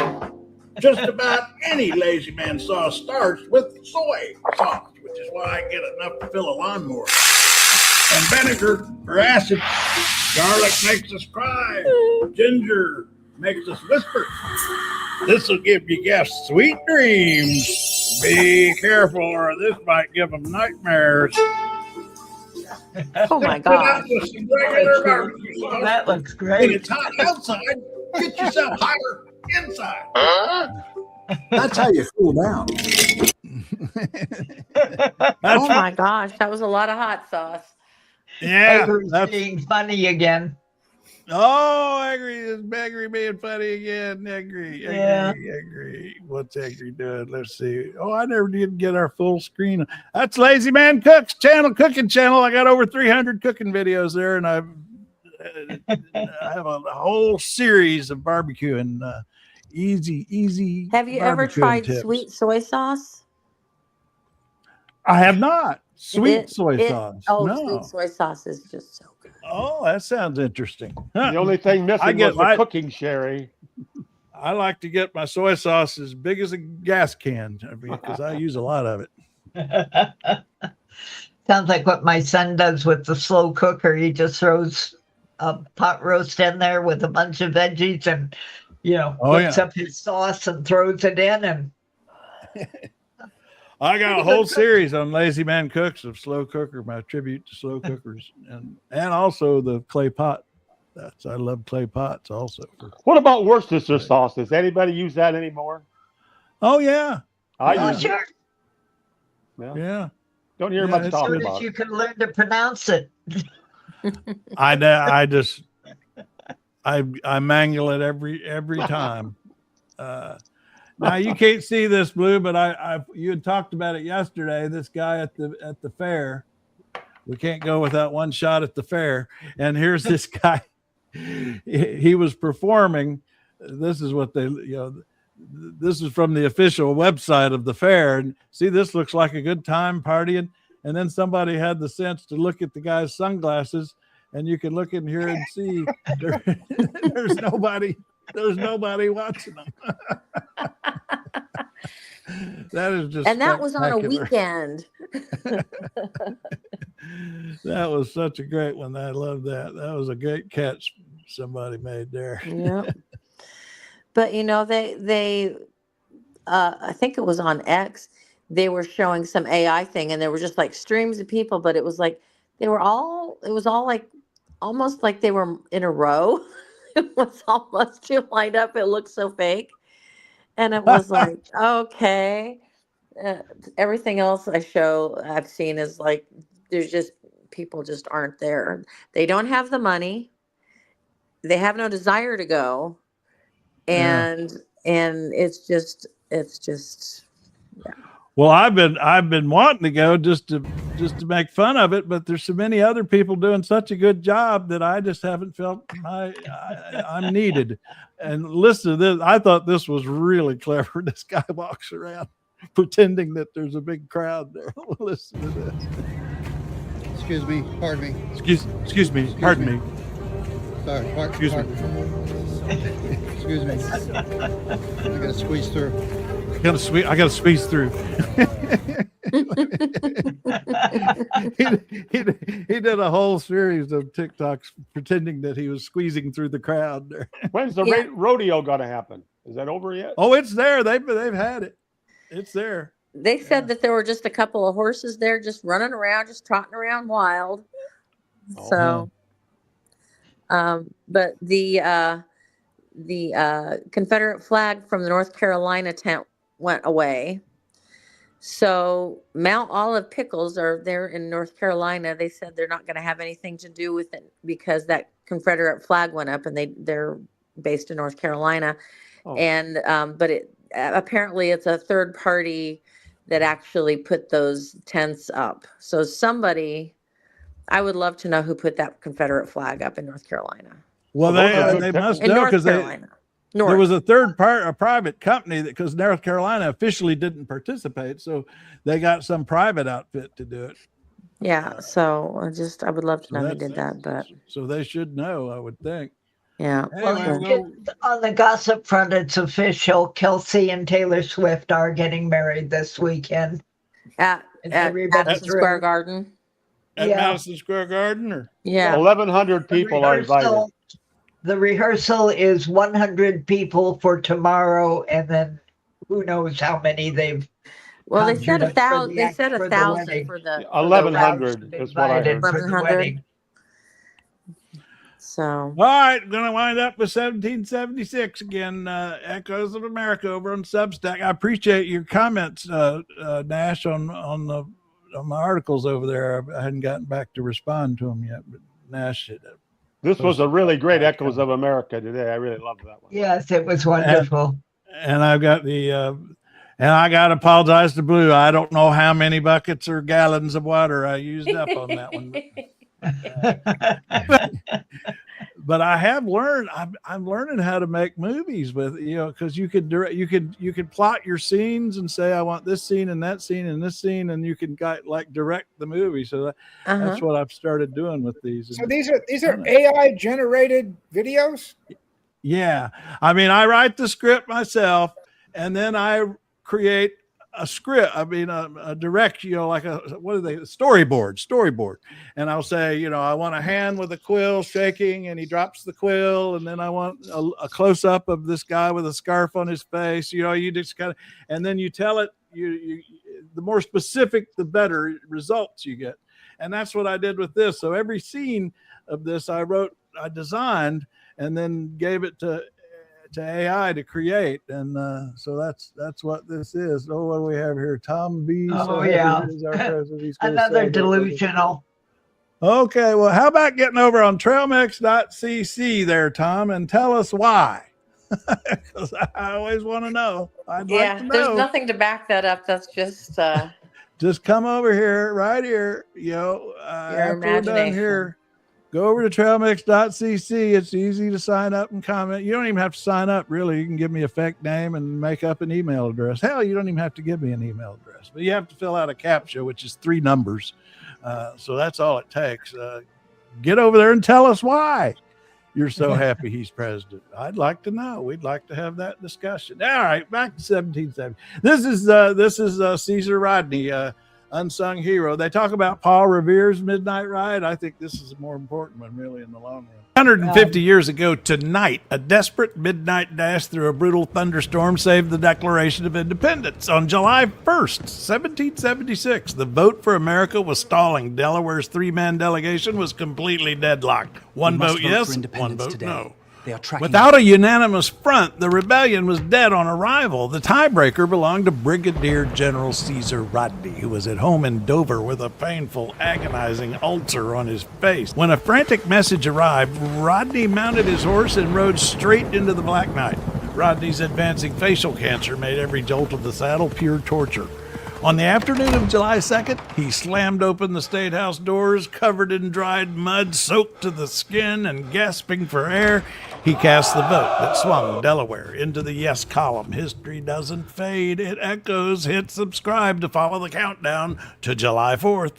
Just about any lazy man sauce starts with soy sauce, which is why I get enough to fill a lawnmower. And vinegar or acid. Garlic makes us cry. Ginger makes us whisper. This will give you guests sweet dreams. Be careful, or this might give them nightmares. Oh my God. That looks great. When it's hot outside, get yourself higher inside. That's how you cool down. Oh my gosh, that was a lot of hot sauce. Yeah, that's being funny again. Oh, Angry being funny again. Angry. What's Angry doing? Let's see. Oh, I never did get our full screen. That's Lazy Man Cooks cooking channel. I got over 300 cooking videos there, and I have a whole series of barbecuing. Easy. Have you ever tried tips. sweet soy sauce? I have not. Sweet soy sauce. Oh, no. Sweet soy sauce is just so good. Oh, that sounds interesting. The only thing missing was the cooking sherry. I like to get my soy sauce as big as a gas can because I use a lot of it. Sounds like what my son does with the slow cooker. He just throws a pot roast in there with a bunch of veggies and, whips up his sauce and throws it in. And I got a whole series on Lazy Man Cooks of slow cooker, my tribute to slow cookers, and also the clay pot. I love clay pots also. What about Worcestershire sauce? Does anybody use that anymore? Oh yeah, I use sure. it. Yeah. Don't hear much talk soon about as you it. can learn to pronounce it. I mangle it every time. Now you can't see this, Blue, but you had talked about it yesterday. This guy at the fair. We can't go without one shot at the fair. And here's this guy. He was performing. This is what this is from the official website of the fair. And see, this looks like a good time partying. And then somebody had the sense to look at the guy's sunglasses, and you can look in here and see there's nobody watching them. That is just and that was on a weekend. That was such a great one. I love that. That was a great catch somebody made there. Yeah. But they I think it was on X, they were showing some AI thing, and there were just like streams of people, but it was like it was all like almost like they were in a row. It was almost too lined up. It looked so fake. And it was like, okay. Everything else I've seen is like, there's just, people just aren't there. They don't have the money. They have no desire to go. And it's just, yeah. Well, I've been wanting to go just to make fun of it, but there's so many other people doing such a good job that I just haven't felt I'm needed. And listen to this. I thought this was really clever. This guy walks around pretending that there's a big crowd there. Listen to this. Excuse me. Pardon me. Excuse me. Pardon me. Sorry. Excuse me. Excuse me. I gotta squeeze through. I gotta squeeze through. he did a whole series of TikToks pretending that he was squeezing through the crowd there. When's the rodeo gonna happen? Is that over yet? Oh, it's there. They've had it. It's there. They said that there were just a couple of horses there just running around, just trotting around wild. So, but the Confederate flag from the North Carolina tent went away. So Mount Olive pickles are there in North Carolina. They said they're not going to have anything to do with it because that Confederate flag went up, and they're based in North Carolina. Oh. And but apparently it's a third party that actually put those tents up. So I would love to know who put that Confederate flag up in North Carolina. Well, they must know because there was a private company because North Carolina officially didn't participate, so they got some private outfit to do it. Yeah, so I would love to know who did that, but so they should know, I would think. Yeah. Anyway, On the gossip front, it's official. Kelsey and Taylor Swift are getting married this weekend. At Madison Square Garden. At Madison Square Garden, or 1,100 people are invited. The rehearsal is 100 people for tomorrow, and then who knows how many they've. Well, they said 1,000. They said 1,000 wedding. for the 1,100 is what I heard. 1,100. So. All right, going to wind up with 1776 again. Echoes of America over on Substack. I appreciate your comments, Nash, on my articles over there. I hadn't gotten back to respond to them yet, but Nash. This was a really great Echoes of America today. I really loved that one. Yes, it was wonderful. And I've got and I got to apologize to Blue. I don't know how many buckets or gallons of water I used up on that one. But I have learned. I'm learning how to make movies with because you could plot your scenes and say I want this scene and that scene and this scene, and you can direct the movie. So that's what I've started doing with these. So these are AI generated videos. Yeah, I mean I write the script myself, and then I create a script. I mean, a direct, like storyboard. And I'll say, I want a hand with a quill shaking and he drops the quill. And then I want a close up of this guy with a scarf on his face. You just kind of, and then you tell it, you the more specific, the better results you get. And that's what I did with this. So every scene of this I designed and then gave it to AI to create, and so that's what this is. Oh, what do we have here? Tom B. Oh, yeah. Another delusional. Okay, well, how about getting over on trailmix.cc there, Tom, and tell us why? Because I always want to know. I'd like to know. There's nothing to back that up. That's just just come over here, right here. Your after imagination. we're done here. Go over to trailmix.cc. It's easy to sign up and comment. You don't even have to sign up, really. You can give me a fake name and make up an email address. Hell, you don't even have to give me an email address. But you have to fill out a CAPTCHA, which is 3 numbers. So that's all it takes. Get over there and tell us why you're so happy he's president. I'd like to know. We'd like to have that discussion. All right, back to 1770. This is Caesar Rodney, unsung hero. They talk about Paul Revere's Midnight Ride. I think this is a more important one, really, in the long run. 150 years ago tonight, a desperate midnight dash through a brutal thunderstorm saved the Declaration of Independence. On July 1st, 1776, the vote for America was stalling. Delaware's 3-man delegation was completely deadlocked. One vote yes, one vote no. Without a unanimous front, the rebellion was dead on arrival. The tiebreaker belonged to Brigadier General Caesar Rodney, who was at home in Dover with a painful, agonizing ulcer on his face. When a frantic message arrived, Rodney mounted his horse and rode straight into the Black Knight. Rodney's advancing facial cancer made every jolt of the saddle pure torture. On the afternoon of July 2nd, he slammed open the State House doors, covered in dried mud, soaked to the skin, and gasping for air, he cast the vote that swung Delaware into the yes column. History doesn't fade, it echoes. Hit subscribe to follow the countdown to July 4th.